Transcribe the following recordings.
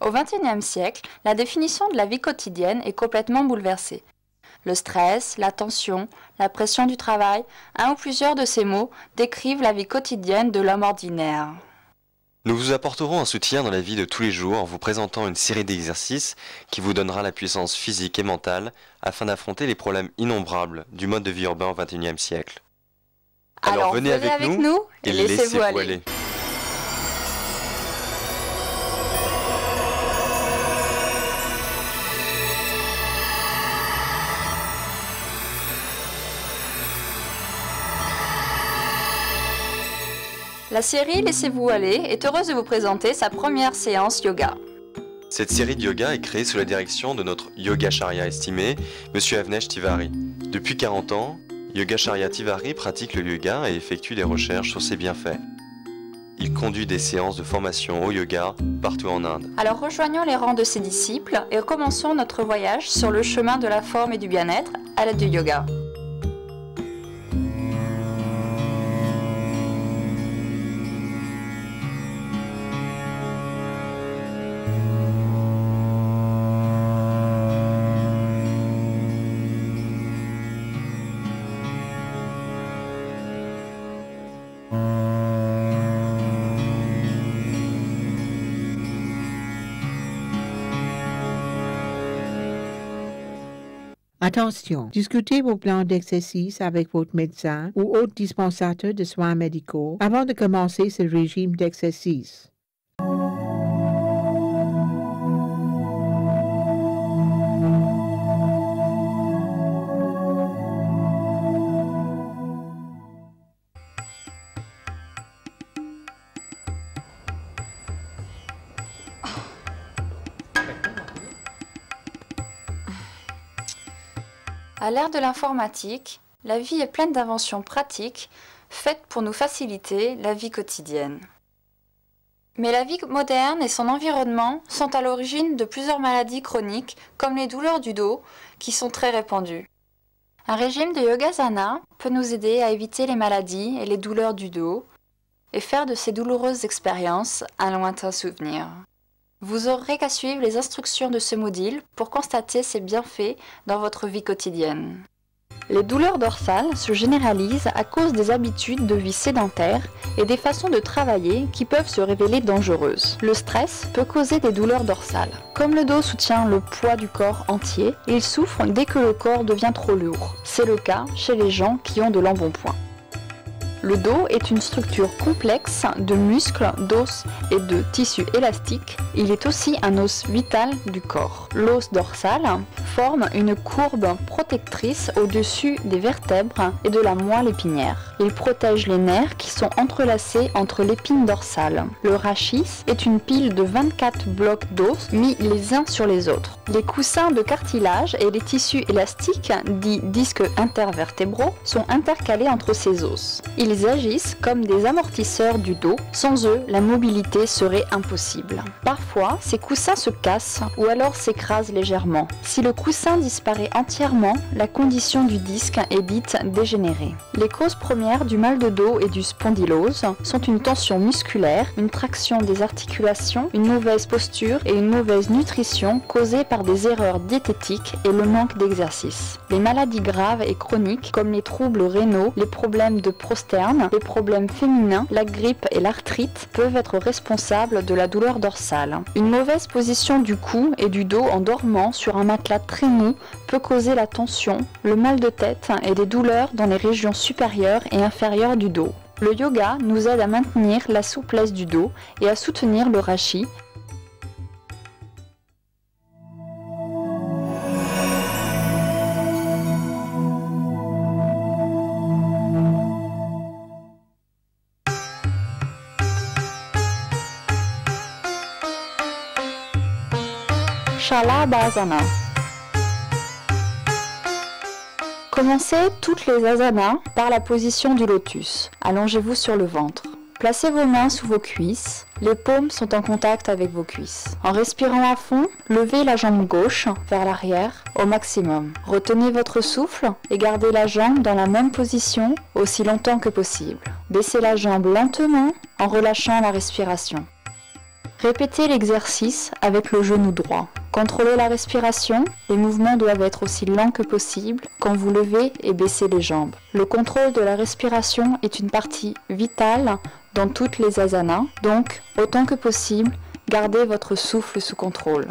Au XXIe siècle, la définition de la vie quotidienne est complètement bouleversée. Le stress, la tension, la pression du travail, un ou plusieurs de ces mots décrivent la vie quotidienne de l'homme ordinaire. Nous vous apporterons un soutien dans la vie de tous les jours en vous présentant une série d'exercices qui vous donnera la puissance physique et mentale afin d'affronter les problèmes innombrables du mode de vie urbain au XXIe siècle. Alors venez avec nous et laissez-vous aller. La série Laissez-vous aller est heureuse de vous présenter sa première séance yoga. Cette série de yoga est créée sous la direction de notre Yogacharya estimé, Monsieur Avnesh Tiwari. Depuis 40 ans, Yogacharya Tiwari pratique le yoga et effectue des recherches sur ses bienfaits. Il conduit des séances de formation au yoga partout en Inde. Alors rejoignons les rangs de ses disciples et commençons notre voyage sur le chemin de la forme et du bien-être à l'aide du yoga. Attention, discutez vos plans d'exercice avec votre médecin ou autre dispensateur de soins médicaux avant de commencer ce régime d'exercice. À l'ère de l'informatique, la vie est pleine d'inventions pratiques faites pour nous faciliter la vie quotidienne. Mais la vie moderne et son environnement sont à l'origine de plusieurs maladies chroniques comme les douleurs du dos qui sont très répandues. Un régime de yogasana peut nous aider à éviter les maladies et les douleurs du dos et faire de ces douloureuses expériences un lointain souvenir. Vous aurez qu'à suivre les instructions de ce module pour constater ses bienfaits dans votre vie quotidienne. Les douleurs dorsales se généralisent à cause des habitudes de vie sédentaires et des façons de travailler qui peuvent se révéler dangereuses. Le stress peut causer des douleurs dorsales. Comme le dos soutient le poids du corps entier, il souffre dès que le corps devient trop lourd. C'est le cas chez les gens qui ont de l'embonpoint. Le dos est une structure complexe de muscles, d'os et de tissus élastiques. Il est aussi un os vital du corps. L'os dorsal forme une courbe protectrice au-dessus des vertèbres et de la moelle épinière. Il protège les nerfs qui sont entrelacés entre l'épine dorsale. Le rachis est une pile de 24 blocs d'os mis les uns sur les autres. Les coussins de cartilage et les tissus élastiques, dits disques intervertébraux, sont intercalés entre ces os. Ils agissent comme des amortisseurs du dos. Sans eux, la mobilité serait impossible. Parfois, ces coussins se cassent ou alors s'écrasent légèrement. Si le coussin disparaît entièrement, la condition du disque est dite dégénérée. Les causes premières du mal de dos et du spondylose sont une tension musculaire, une traction des articulations, une mauvaise posture et une mauvaise nutrition causée par des erreurs diététiques et le manque d'exercice. Les maladies graves et chroniques comme les troubles rénaux, les problèmes de prosterne, les problèmes féminins, la grippe et l'arthrite peuvent être responsables de la douleur dorsale. Une mauvaise position du cou et du dos en dormant sur un matelas très mou peut causer la tension, le mal de tête et des douleurs dans les régions supérieures et inférieures du dos. Le yoga nous aide à maintenir la souplesse du dos et à soutenir le rachis. Shalabhasana. Commencez toutes les asanas par la position du lotus. Allongez-vous sur le ventre. Placez vos mains sous vos cuisses. Les paumes sont en contact avec vos cuisses. En respirant à fond, levez la jambe gauche vers l'arrière au maximum. Retenez votre souffle et gardez la jambe dans la même position aussi longtemps que possible. Baissez la jambe lentement en relâchant la respiration. Répétez l'exercice avec le genou droit. Contrôlez la respiration, les mouvements doivent être aussi lents que possible quand vous levez et baissez les jambes. Le contrôle de la respiration est une partie vitale dans toutes les asanas, donc autant que possible, gardez votre souffle sous contrôle.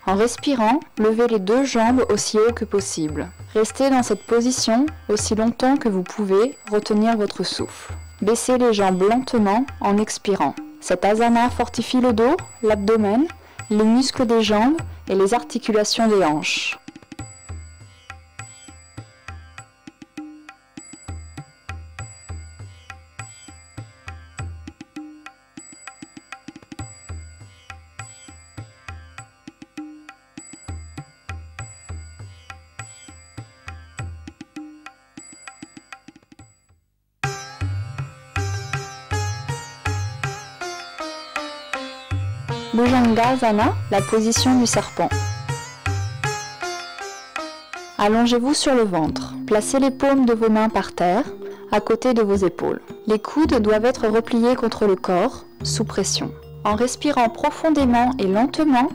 En respirant, levez les deux jambes aussi haut que possible. Restez dans cette position aussi longtemps que vous pouvez retenir votre souffle. Baissez les jambes lentement en expirant. Cet asana fortifie le dos, l'abdomen, les muscles des jambes et les articulations des hanches. Bhujangasana, la position du serpent. Allongez-vous sur le ventre. Placez les paumes de vos mains par terre, à côté de vos épaules. Les coudes doivent être repliés contre le corps, sous pression. En respirant profondément et lentement,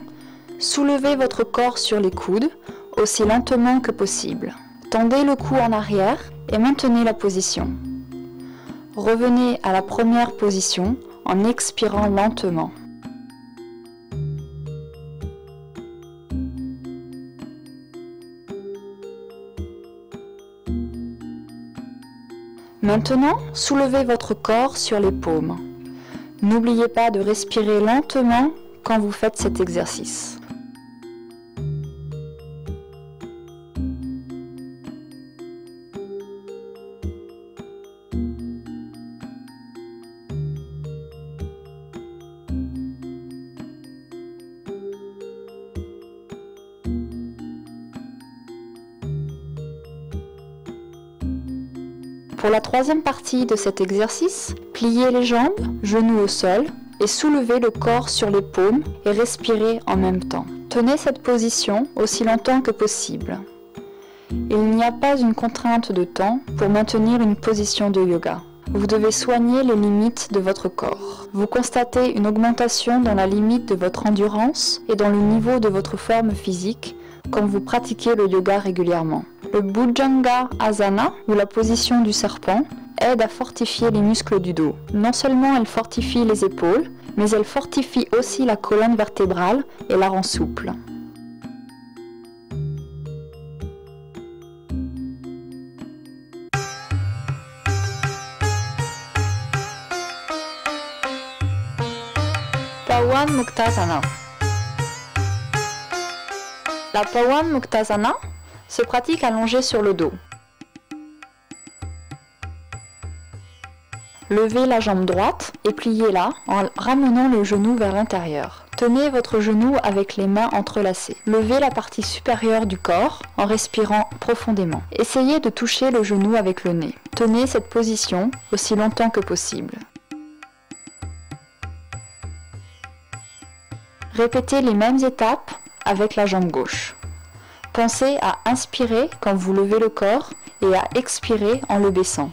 soulevez votre corps sur les coudes, aussi lentement que possible. Tendez le cou en arrière et maintenez la position. Revenez à la première position en expirant lentement. Maintenant, soulevez votre corps sur les paumes. N'oubliez pas de respirer lentement quand vous faites cet exercice. Pour la troisième partie de cet exercice, pliez les jambes, genoux au sol et soulevez le corps sur les paumes et respirez en même temps. Tenez cette position aussi longtemps que possible. Il n'y a pas une contrainte de temps pour maintenir une position de yoga. Vous devez soigner les limites de votre corps. Vous constatez une augmentation dans la limite de votre endurance et dans le niveau de votre forme physique quand vous pratiquez le yoga régulièrement. Le Bhujangasana, ou la position du serpent, aide à fortifier les muscles du dos. Non seulement elle fortifie les épaules, mais elle fortifie aussi la colonne vertébrale et la rend souple. Pawan Muktasana. La Pawan Muktasana se pratique allongée sur le dos. Levez la jambe droite et pliez-la en ramenant le genou vers l'intérieur. Tenez votre genou avec les mains entrelacées. Levez la partie supérieure du corps en respirant profondément. Essayez de toucher le genou avec le nez. Tenez cette position aussi longtemps que possible. Répétez les mêmes étapes avec la jambe gauche. Pensez à inspirer quand vous levez le corps et à expirer en le baissant.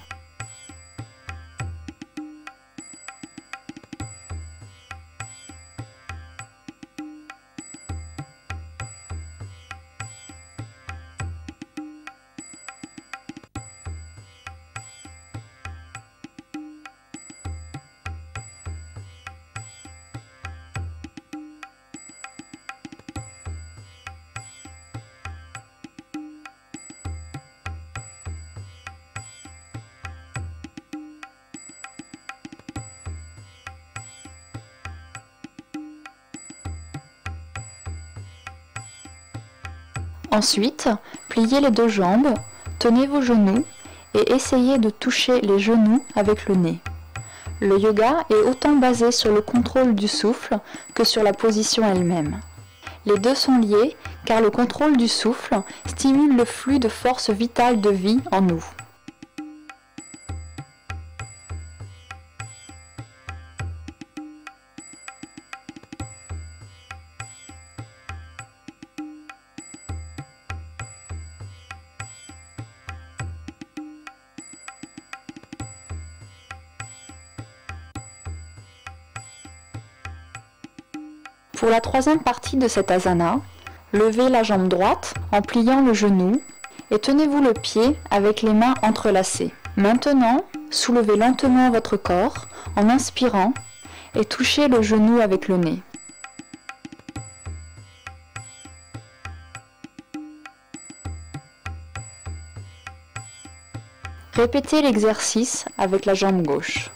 Ensuite, pliez les deux jambes, tenez vos genoux et essayez de toucher les genoux avec le nez. Le yoga est autant basé sur le contrôle du souffle que sur la position elle-même. Les deux sont liés car le contrôle du souffle stimule le flux de force vitale de vie en nous. Pour la troisième partie de cette asana, levez la jambe droite en pliant le genou et tenez-vous le pied avec les mains entrelacées. Maintenant, soulevez lentement votre corps en inspirant et touchez le genou avec le nez. Répétez l'exercice avec la jambe gauche.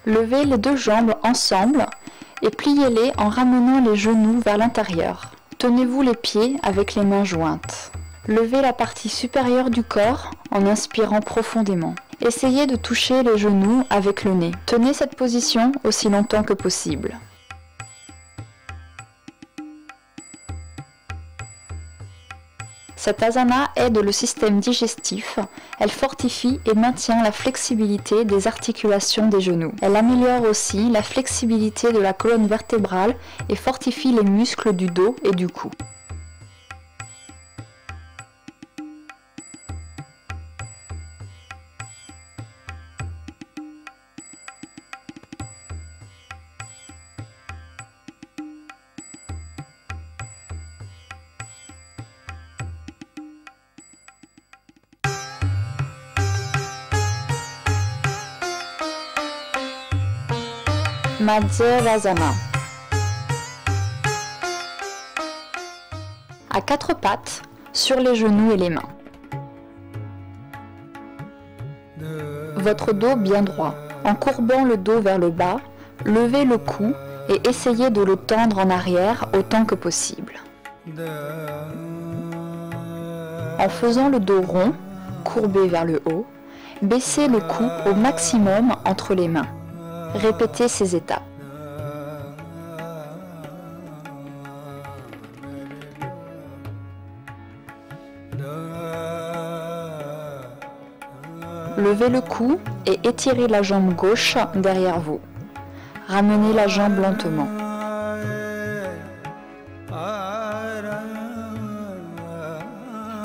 Levez les deux jambes ensemble et pliez-les en ramenant les genoux vers l'intérieur. Tenez-vous les pieds avec les mains jointes. Levez la partie supérieure du corps en inspirant profondément. Essayez de toucher les genoux avec le nez. Tenez cette position aussi longtemps que possible. Cette asana aide le système digestif, elle fortifie et maintient la flexibilité des articulations des genoux. Elle améliore aussi la flexibilité de la colonne vertébrale et fortifie les muscles du dos et du cou. Madhyasana. À quatre pattes, sur les genoux et les mains. Votre dos bien droit. En courbant le dos vers le bas, levez le cou et essayez de le tendre en arrière autant que possible. En faisant le dos rond, courbé vers le haut, baissez le cou au maximum entre les mains. Répétez ces étapes. Levez le cou et étirez la jambe gauche derrière vous. Ramenez la jambe lentement.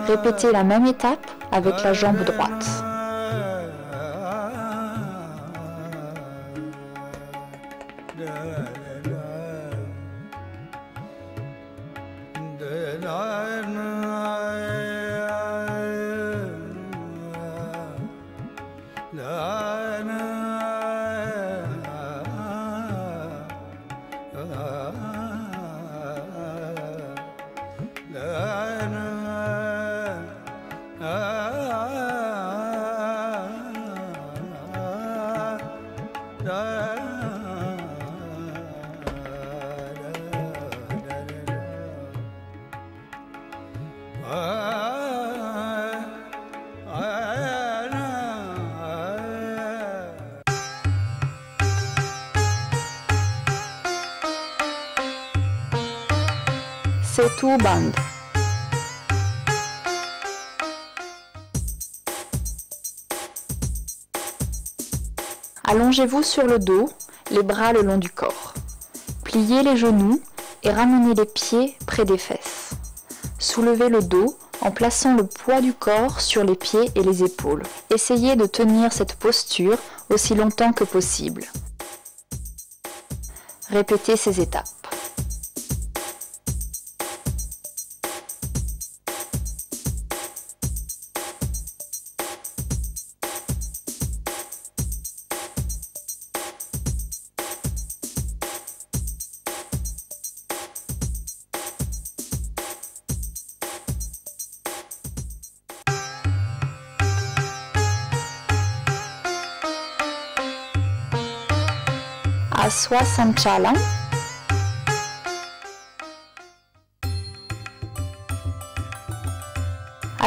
Répétez la même étape avec la jambe droite. Setu Bandh. Allongez-vous sur le dos, les bras le long du corps. Pliez les genoux et ramenez les pieds près des fesses. Soulevez le dos en plaçant le poids du corps sur les pieds et les épaules. Essayez de tenir cette posture aussi longtemps que possible. Répétez ces étapes. Aswasanchalam.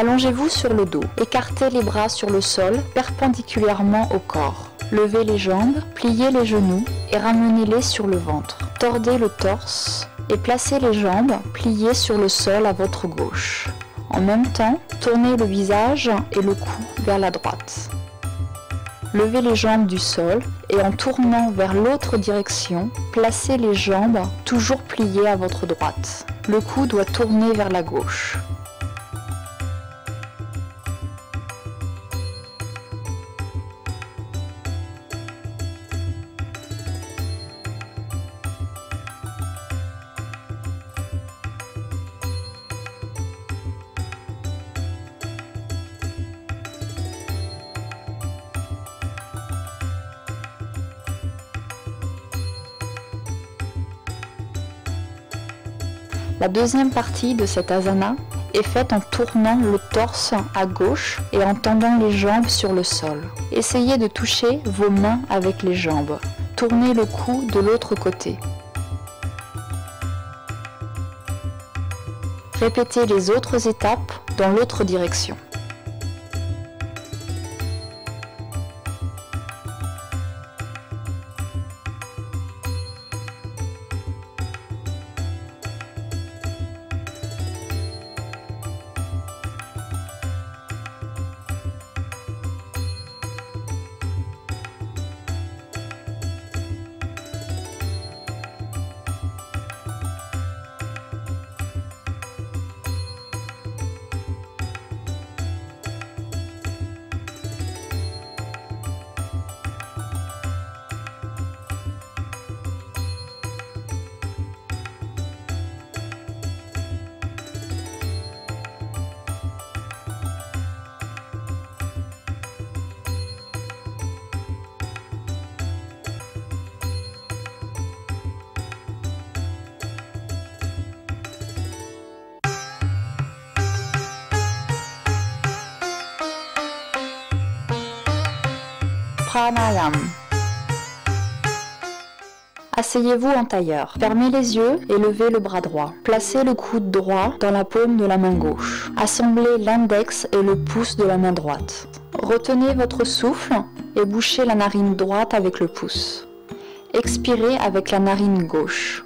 Allongez-vous sur le dos. Écartez les bras sur le sol, perpendiculairement au corps. Levez les jambes, pliez les genoux et ramenez-les sur le ventre. Tordez le torse et placez les jambes pliées sur le sol à votre gauche. En même temps, tournez le visage et le cou vers la droite. Levez les jambes du sol et en tournant vers l'autre direction, placez les jambes toujours pliées à votre droite. Le cou doit tourner vers la gauche. La deuxième partie de cette asana est faite en tournant le torse à gauche et en tendant les jambes sur le sol. Essayez de toucher vos mains avec les jambes. Tournez le cou de l'autre côté. Répétez les autres étapes dans l'autre direction. Pranayam. Asseyez-vous en tailleur. Fermez les yeux et levez le bras droit. Placez le coude droit dans la paume de la main gauche. Assemblez l'index et le pouce de la main droite. Retenez votre souffle et bouchez la narine droite avec le pouce. Expirez avec la narine gauche.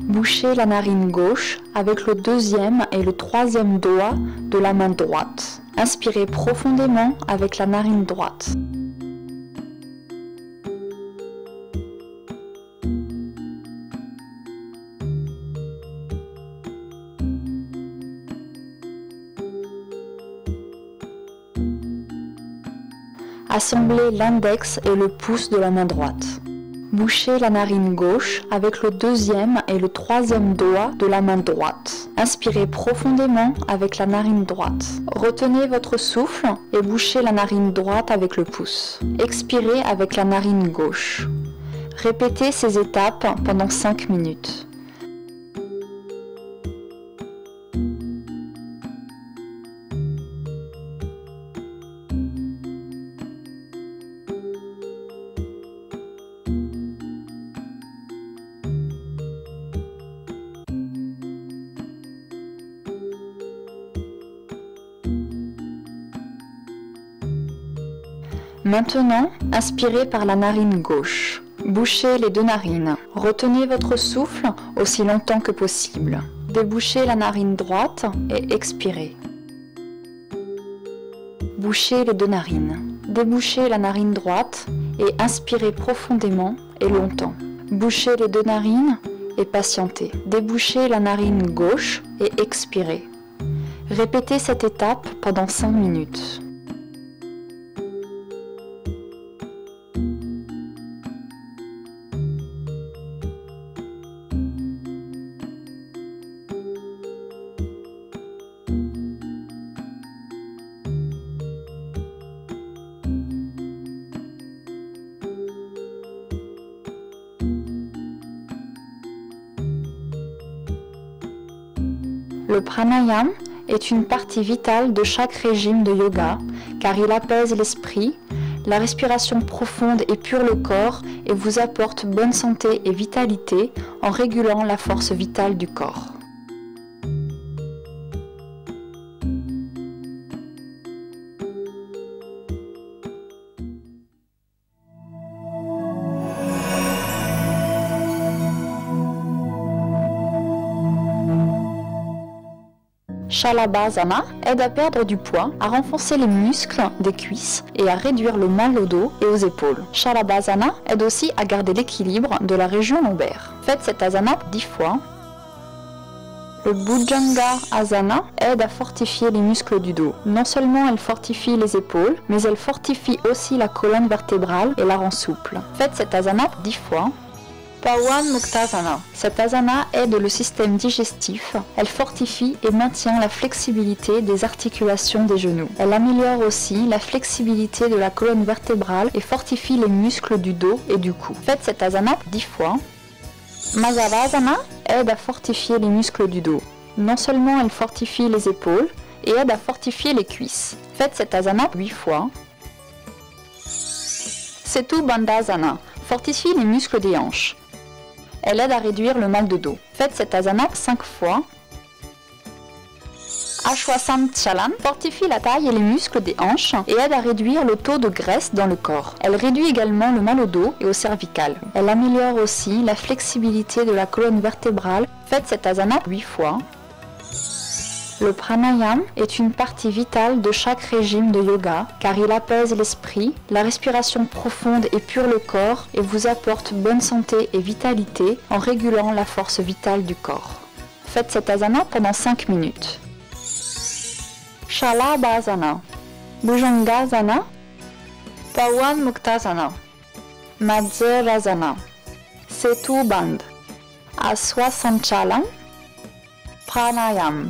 Bouchez la narine gauche avec le deuxième et le troisième doigt de la main droite. Inspirez profondément avec la narine droite. Assemblez l'index et le pouce de la main droite. Bouchez la narine gauche avec le deuxième et le troisième doigt de la main droite. Inspirez profondément avec la narine droite. Retenez votre souffle et bouchez la narine droite avec le pouce. Expirez avec la narine gauche. Répétez ces étapes pendant 5 minutes. Maintenant, inspirez par la narine gauche. Bouchez les deux narines. Retenez votre souffle aussi longtemps que possible. Débouchez la narine droite et expirez. Bouchez les deux narines. Débouchez la narine droite et inspirez profondément et longtemps. Bouchez les deux narines et patientez. Débouchez la narine gauche et expirez. Répétez cette étape pendant 5 minutes. Le pranayam est une partie vitale de chaque régime de yoga car il apaise l'esprit, la respiration profonde épure le corps et vous apporte bonne santé et vitalité en régulant la force vitale du corps. Shalabhasana aide à perdre du poids, à renforcer les muscles des cuisses et à réduire le mal au dos et aux épaules. Shalabhasana aide aussi à garder l'équilibre de la région lombaire. Faites cette asana 10 fois. Le Bhujanga Asana aide à fortifier les muscles du dos. Non seulement elle fortifie les épaules, mais elle fortifie aussi la colonne vertébrale et la rend souple. Faites cette asana 10 fois. Pawan Muktasana. Cette asana aide le système digestif, elle fortifie et maintient la flexibilité des articulations des genoux. Elle améliore aussi la flexibilité de la colonne vertébrale et fortifie les muscles du dos et du cou. Faites cette asana 10 fois. Masalasana aide à fortifier les muscles du dos. Non seulement elle fortifie les épaules et aide à fortifier les cuisses. Faites cette asana 8 fois. Setu Bandhasana fortifie les muscles des hanches. Elle aide à réduire le mal de dos. Faites cette asana 5 fois. Ashwasanchalan fortifie la taille et les muscles des hanches et aide à réduire le taux de graisse dans le corps. Elle réduit également le mal au dos et au cervical. Elle améliore aussi la flexibilité de la colonne vertébrale. Faites cette asana 8 fois. Le pranayama est une partie vitale de chaque régime de yoga car il apaise l'esprit, la respiration profonde épure le corps et vous apporte bonne santé et vitalité en régulant la force vitale du corps. Faites cette asana pendant 5 minutes. Shalabhasana, Bhujangasana, Pawan Muktasana, Madhyasana, Setu Bandh, Ashwasanchalan, Pranayama.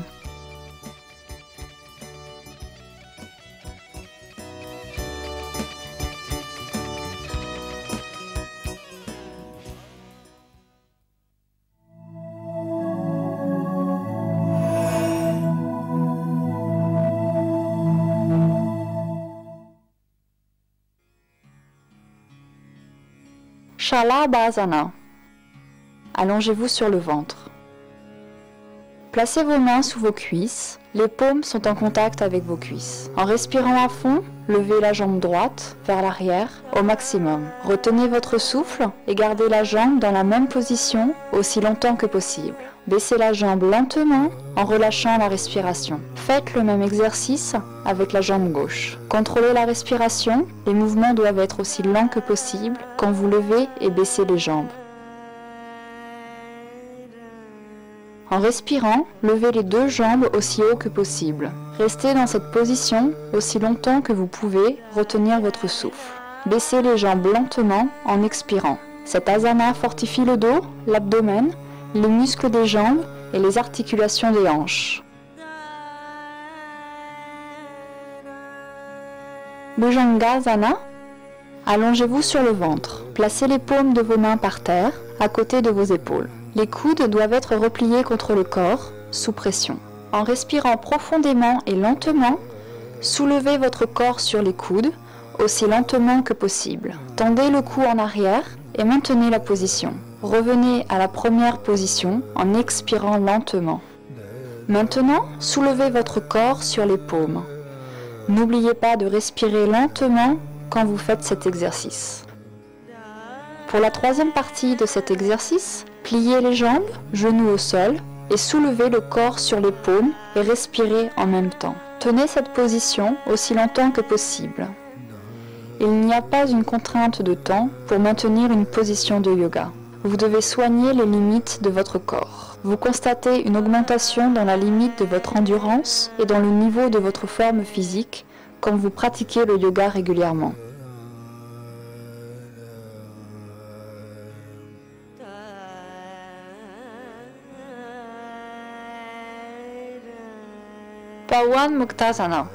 Shalabhasana. Allongez-vous sur le ventre. Placez vos mains sous vos cuisses, les paumes sont en contact avec vos cuisses. En respirant à fond, levez la jambe droite vers l'arrière au maximum. Retenez votre souffle et gardez la jambe dans la même position aussi longtemps que possible. Baissez la jambe lentement en relâchant la respiration. Faites le même exercice avec la jambe gauche. Contrôlez la respiration, les mouvements doivent être aussi lents que possible quand vous levez et baissez les jambes. En respirant, levez les deux jambes aussi haut que possible. Restez dans cette position aussi longtemps que vous pouvez retenir votre souffle. Baissez les jambes lentement en expirant. Cette asana fortifie le dos, l'abdomen, les muscles des jambes et les articulations des hanches. Bhujangasana. Allongez-vous sur le ventre. Placez les paumes de vos mains par terre, à côté de vos épaules. Les coudes doivent être repliés contre le corps, sous pression. En respirant profondément et lentement, soulevez votre corps sur les coudes, aussi lentement que possible. Tendez le cou en arrière et maintenez la position. Revenez à la première position en expirant lentement. Maintenant, soulevez votre corps sur les paumes. N'oubliez pas de respirer lentement quand vous faites cet exercice. Pour la troisième partie de cet exercice, pliez les jambes, genoux au sol, et soulevez le corps sur les paumes et respirez en même temps. Tenez cette position aussi longtemps que possible. Il n'y a pas une contrainte de temps pour maintenir une position de yoga. Vous devez soigner les limites de votre corps. Vous constatez une augmentation dans la limite de votre endurance et dans le niveau de votre forme physique quand vous pratiquez le yoga régulièrement. Pawan Muktasana.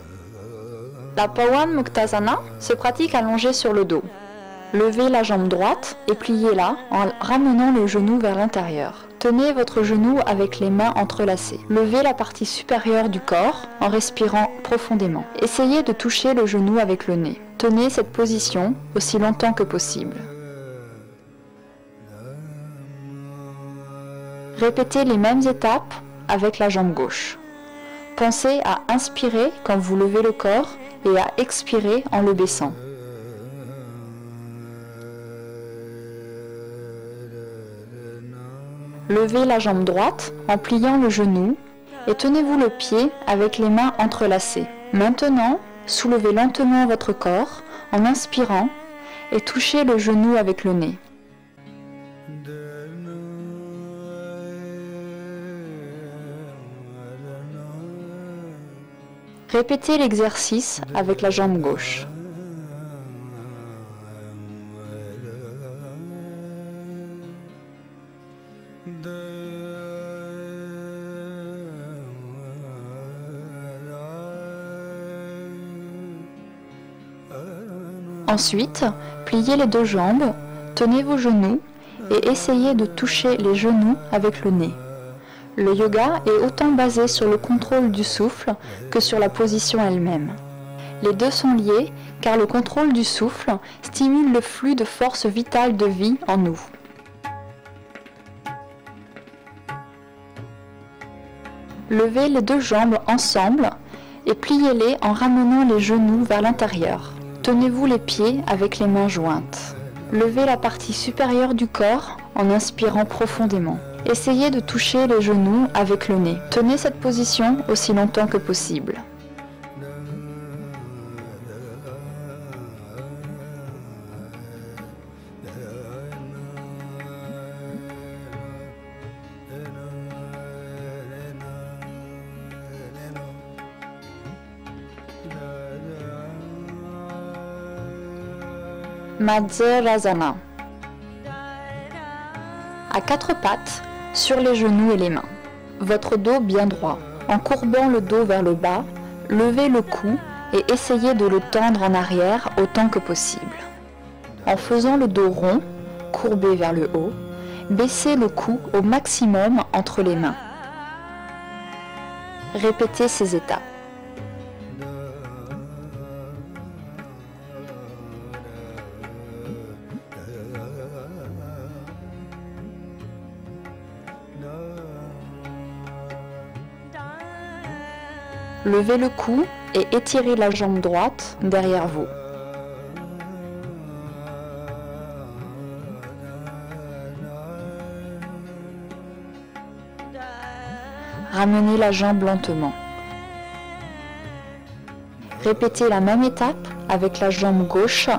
La Pawan Muktasana se pratique allongée sur le dos. Levez la jambe droite et pliez-la en ramenant le genou vers l'intérieur. Tenez votre genou avec les mains entrelacées. Levez la partie supérieure du corps en respirant profondément. Essayez de toucher le genou avec le nez. Tenez cette position aussi longtemps que possible. Répétez les mêmes étapes avec la jambe gauche. Pensez à inspirer quand vous levez le corps et à expirer en le baissant. Levez la jambe droite en pliant le genou et tenez-vous le pied avec les mains entrelacées. Maintenant, soulevez lentement votre corps en inspirant et touchez le genou avec le nez. Répétez l'exercice avec la jambe gauche. Ensuite, pliez les deux jambes, tenez vos genoux et essayez de toucher les genoux avec le nez. Le yoga est autant basé sur le contrôle du souffle que sur la position elle-même. Les deux sont liés car le contrôle du souffle stimule le flux de force vitale de vie en nous. Levez les deux jambes ensemble et pliez-les en ramenant les genoux vers l'intérieur. Tenez-vous les pieds avec les mains jointes. Levez la partie supérieure du corps en inspirant profondément. Essayez de toucher les genoux avec le nez. Tenez cette position aussi longtemps que possible. Madhurasana. À quatre pattes, sur les genoux et les mains. Votre dos bien droit. En courbant le dos vers le bas, levez le cou et essayez de le tendre en arrière autant que possible. En faisant le dos rond, courbé vers le haut, baissez le cou au maximum entre les mains. Répétez ces étapes. Levez le cou et étirez la jambe droite derrière vous. Ramenez la jambe lentement. Répétez la même étape avec la jambe gauche.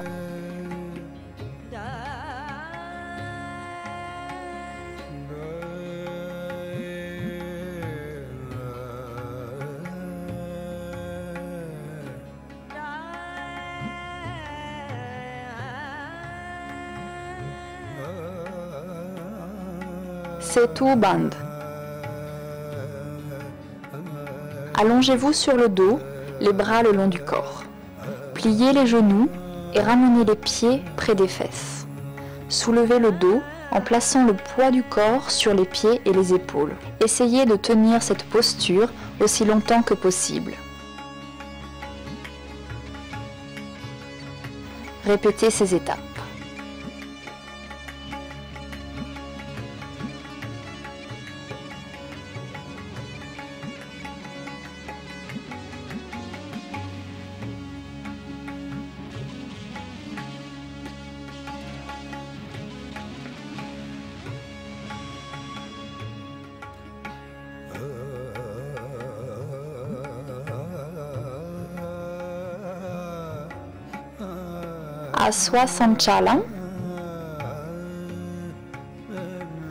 Setu Bandh. Allongez-vous sur le dos, les bras le long du corps. Pliez les genoux et ramenez les pieds près des fesses. Soulevez le dos en plaçant le poids du corps sur les pieds et les épaules. Essayez de tenir cette posture aussi longtemps que possible. Répétez ces étapes. Aswasanchalam.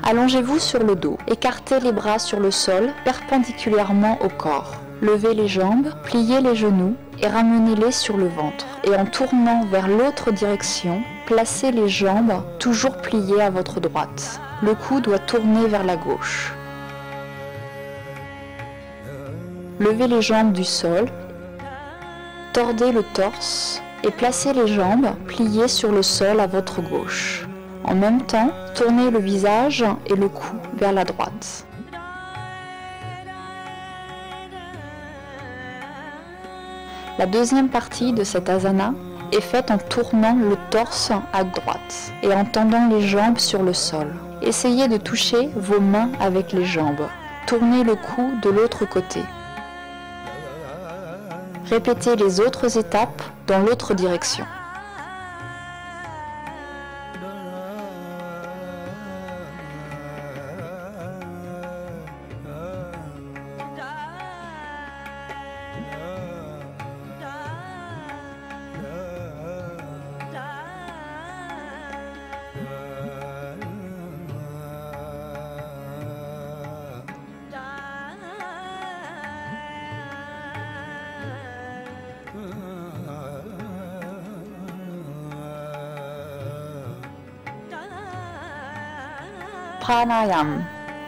Allongez-vous sur le dos. Écartez les bras sur le sol perpendiculairement au corps. Levez les jambes, pliez les genoux et ramenez-les sur le ventre. Et en tournant vers l'autre direction, placez les jambes toujours pliées à votre droite. Le cou doit tourner vers la gauche. Levez les jambes du sol, tordez le torse et placez les jambes pliées sur le sol à votre gauche. En même temps, tournez le visage et le cou vers la droite. La deuxième partie de cette asana est faite en tournant le torse à droite et en tendant les jambes sur le sol. Essayez de toucher vos mains avec les jambes. Tournez le cou de l'autre côté. Répétez les autres étapes dans l'autre direction. Pranayam.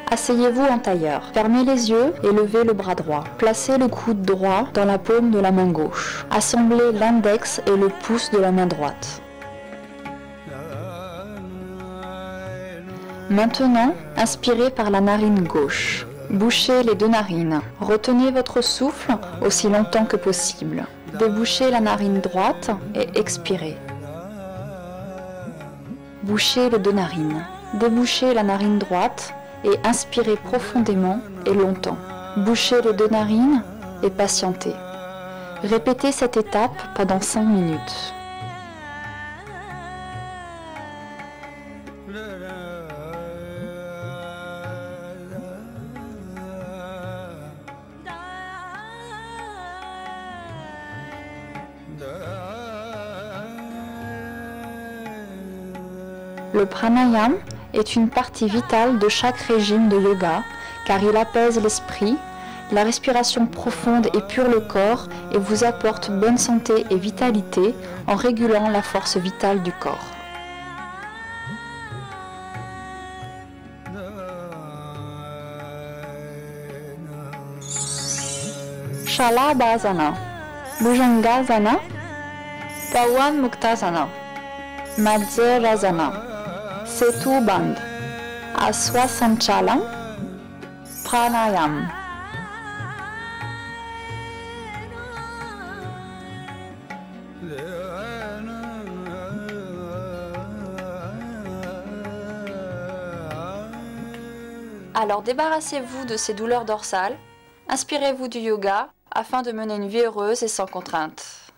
Asseyez-vous en tailleur. Fermez les yeux et levez le bras droit. Placez le coude droit dans la paume de la main gauche. Assemblez l'index et le pouce de la main droite. Maintenant, inspirez par la narine gauche. Bouchez les deux narines. Retenez votre souffle aussi longtemps que possible. Débouchez la narine droite et expirez. Bouchez les deux narines. Débouchez la narine droite et inspirez profondément et longtemps. Bouchez les deux narines et patientez. Répétez cette étape pendant 5 minutes. Le pranayama est une partie vitale de chaque régime de yoga car il apaise l'esprit, la respiration profonde épure le corps et vous apporte bonne santé et vitalité en régulant la force vitale du corps. Shalabhasana, Bhujangasana, Pawan Muktasana, Majrasana, Setu Bandh, Aswasanchalam, Pranayam. Alors débarrassez-vous de ces douleurs dorsales, inspirez-vous du yoga afin de mener une vie heureuse et sans contrainte.